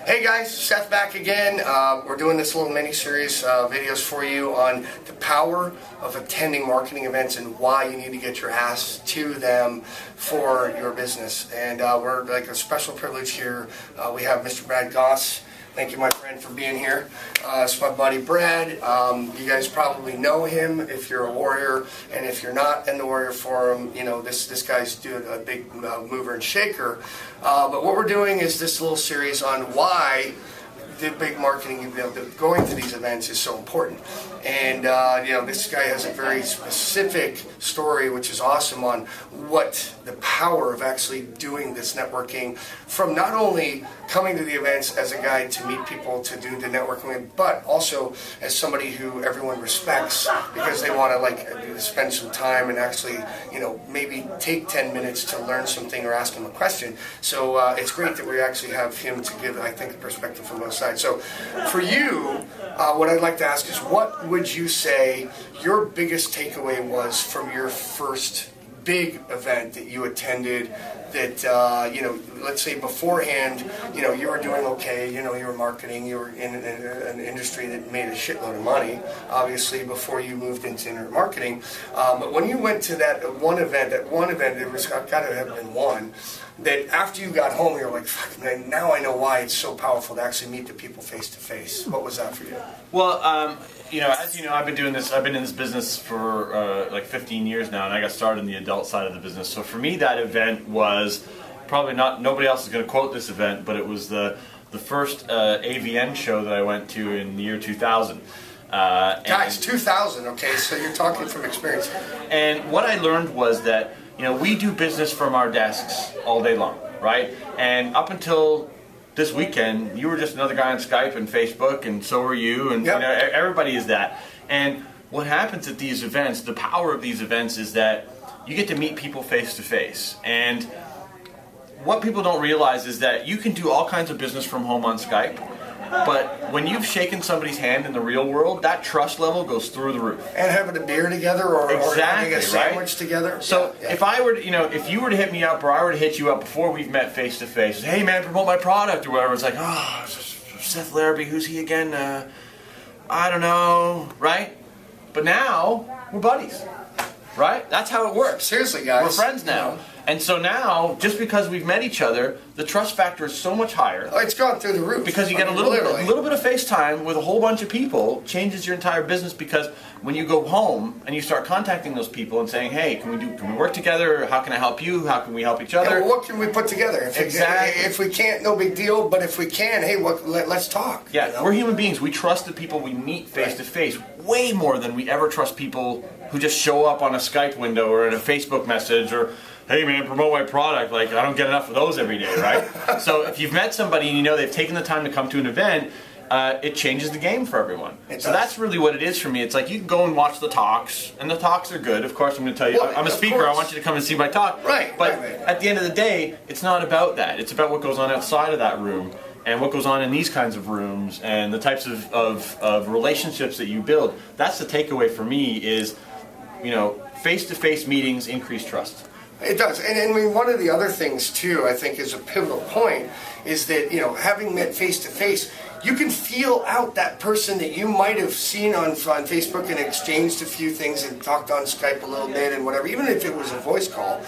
Hey guys, Seth back again. We're doing this little mini-series videos for you on the power of attending marketing events and why you need to get your ass to them for your business. And we're like a special privilege here. We have Mr. Brad Gosse. Thank you, my friend, for being here. It's my buddy Brad. You guys probably know him if you're a warrior, and if you're not in the warrior forum, you know this guy's doing a big mover and shaker. But what we're doing is this little series on why the big marketing, going to these events is so important. And this guy has a very specific story, which is awesome, on what the power of actually doing this networking, from not only coming to the events as a guy to meet people to do the networking, but also as somebody who everyone respects because they want to spend some time and actually maybe take 10 minutes to learn something or ask him a question. So it's great that we actually have him to give, I think, a perspective from both sides. So for you, what I'd like to ask is, what would you say your biggest takeaway was from your first big event that you attended that, let's say beforehand, you were doing okay, you were marketing, you were in an industry that made a shitload of money, obviously, before you moved into internet marketing. But when you went to that one event, it was got to have been one, that after you got home, you're like, fuck, man, now I know why it's so powerful to actually meet the people face to face. What was that for you? Well, as you know, I've been doing this. I've been in this business for like 15 years now, and I got started in the adult side of the business. So for me, that event was probably not. Nobody else is going to quote this event, but it was the first AVN show that I went to in the year 2000. Guys, 2000. Okay, so you're talking from experience. And what I learned was that we do business from our desks all day long, right? And up until this weekend, you were just another guy on Skype and Facebook, and so are you, and yep. Everybody is that. And what happens at these events, the power of these events, is that you get to meet people face to face. And what people don't realize is that you can do all kinds of business from home on Skype, but when you've shaken somebody's hand in the real world, that trust level goes through the roof. And having a beer together or having a sandwich together. So if I were to, if you were to hit me up or I were to hit you up before we've met face to face, hey man, promote my product or whatever, it's like, oh, Seth Larrabee, who's he again? I don't know, right? But now we're buddies, right? That's how it works. Seriously, guys. We're friends now. And so now, just because we've met each other, the trust factor is so much higher. Oh, it's gone through the roof. Because you get a little bit of FaceTime with a whole bunch of people changes your entire business, because when you go home and you start contacting those people and saying, hey, can we work together? How can I help you? How can we help each other? Yeah, well, what can we put together? If we can't, no big deal. But if we can, hey, let's talk. Yeah, we're human beings. We trust the people we meet face to face way more than we ever trust people who just show up on a Skype window or in a Facebook message or, hey man, promote my product. Like, I don't get enough of those every day, right? So if you've met somebody and they've taken the time to come to an event, it changes the game for everyone. So that's really what it is for me. It's like, you can go and watch the talks, and the talks are good. Of course, I'm going to tell you, I'm a speaker, I want you to come and see my talk. Right. But at the end of the day, it's not about that. It's about what goes on outside of that room, and what goes on in these kinds of rooms, and the types of relationships that you build. That's the takeaway for me is, face-to-face meetings increase trust. It does. And I mean, one of the other things, too, I think is a pivotal point, is that, having met face-to-face, you can feel out that person that you might have seen on Facebook and exchanged a few things and talked on Skype a little bit and whatever, even if it was a voice call.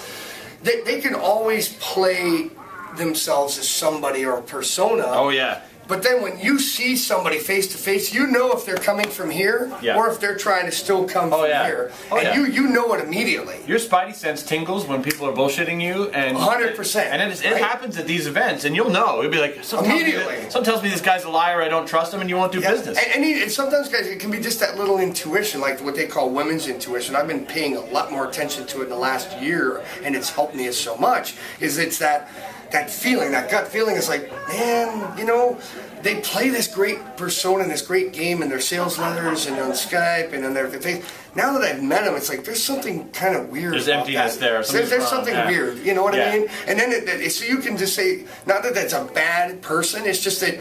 They can always play themselves as somebody or a persona. Oh, yeah. But then when you see somebody face to face, you know if they're coming from here or if they're trying to still come from here. And you know it immediately. Your spidey sense tingles when people are bullshitting you. And 100%. And it happens at these events, and you'll know. You'll be like, immediately. Someone tells me this guy's a liar, I don't trust him, and you won't do business. And sometimes, guys, it can be just that little intuition, like what they call women's intuition. I've been paying a lot more attention to it in the last year, and it's helped me so much, it's that feeling, that gut feeling. Is like, man, they play this great persona and this great game in their sales letters and on Skype and on their face. Now that I've met them, it's like there's something kind of weird. There's emptiness there. There's something weird. You know what I mean? And then so you can just say, not that that's a bad person. It's just that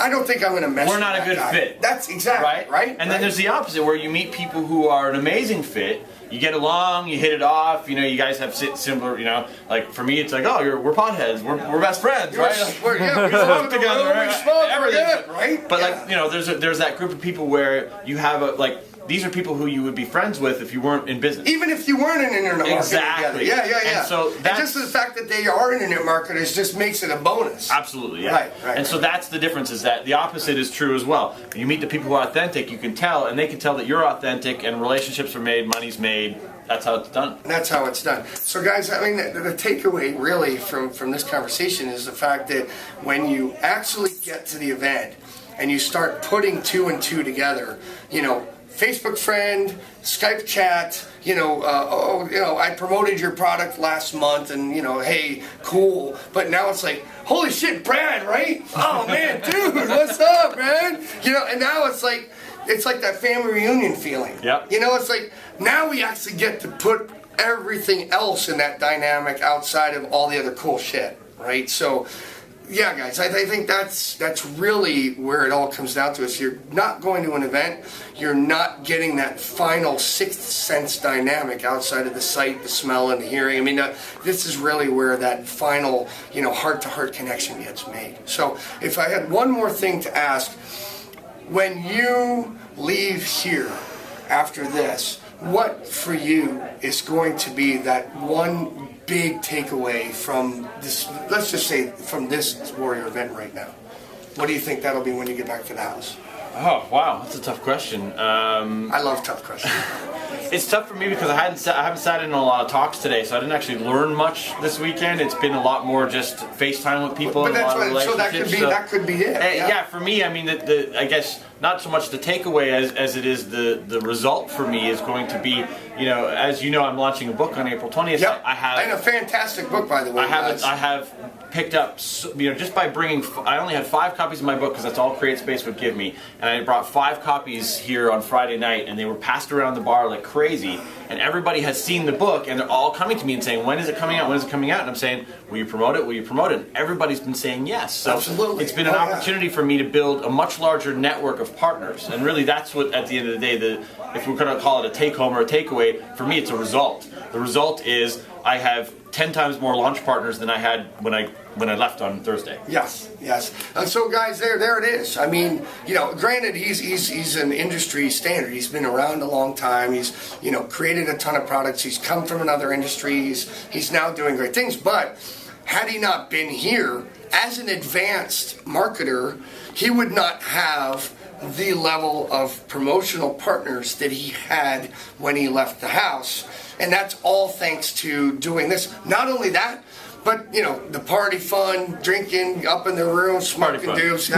I don't think I'm going to mess we're with not a that good guy. fit. That's exactly right. And then there's the opposite, where you meet people who are an amazing fit. You get along, you hit it off. You know, you guys have similar. You know, like for me, it's like, oh, we're potheads. We're best friends, right? We smoke together. We smoke, everything, right? But like, you know, there's that group of people where you have a like. These are people who you would be friends with if you weren't in business. Even if you weren't in internet marketing exactly. together. Yeah. And so and just the fact that they are internet marketers just makes it a bonus. Absolutely, yeah. Right. And so that's the difference, is that the opposite is true as well. You meet the people who are authentic, you can tell, and they can tell that you're authentic, and relationships are made, money's made. That's how it's done. That's how it's done. So guys, I mean, the takeaway really from this conversation is the fact that when you actually get to the event and you start putting 2 and 2 together, you know, Facebook friend, Skype chat, you know, I promoted your product last month and, you know, hey, cool. But now it's like, holy shit, Brad, right? Oh, man, dude, what's up, man? You know, and now it's like that family reunion feeling. Yep. You know, it's like now we actually get to put everything else in that dynamic outside of all the other cool shit, right? So, yeah, guys, I think that's really where it all comes down to. Is you're not going to an event, you're not getting that final sixth sense dynamic outside of the sight, the smell, and the hearing. I mean, this is really where that final, you know, heart-to-heart connection gets made. So, if I had one more thing to ask, when you leave here after this, what for you is going to be that one big takeaway from this, let's just say from this Warrior event right now? What do you think that'll be when you get back to the house? Oh, wow, that's a tough question. I love tough questions. It's tough for me because I haven't sat in on a lot of talks today, so I didn't actually learn much this weekend. It's been a lot more just FaceTime with people. But and a lot of relationships. So that could be it. Yeah, for me, I mean, I guess not so much the takeaway as it is the result for me is going to be, you know, as you know, I'm launching a book on April 20th. Yep. And a fantastic book, by the way. I have picked up, you know, just by bringing, I only had 5 copies of my book because that's all CreateSpace would give me, and I brought 5 copies here on Friday night, and they were passed around the bar like crazy, and everybody has seen the book, and they're all coming to me and saying, when is it coming out, when is it coming out? And I'm saying, will you promote it, will you promote it? And everybody's been saying yes. So absolutely. It's been an opportunity for me to build a much larger network of partners, and really that's what, at the end of the day, if we're going to call it a take-home or a takeaway, for me it's a result. The result is I have 10 times more launch partners than I had when I left on Thursday. Yes. And so, guys, there it is. I mean, you know, granted, he's an industry standard. He's been around a long time. He's, you know, created a ton of products. He's come from another industry. He's now doing great things. But had he not been here as an advanced marketer, he would not have the level of promotional partners that he had when he left the house. And that's all thanks to doing this. Not only that, but, you know, the party fun, drinking, up in the room, smoking doobs,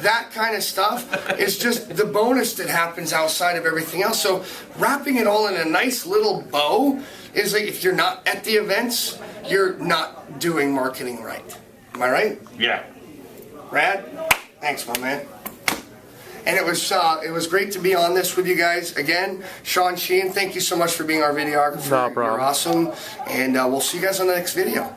that kind of stuff is just the bonus that happens outside of everything else. So wrapping it all in a nice little bow is like, if you're not at the events, you're not doing marketing right. Am I right? Yeah. Rad? Thanks, my man. And it was great to be on this with you guys. Again, Sean Sheehan, thank you so much for being our videographer. No problem. You're awesome. And we'll see you guys on the next video.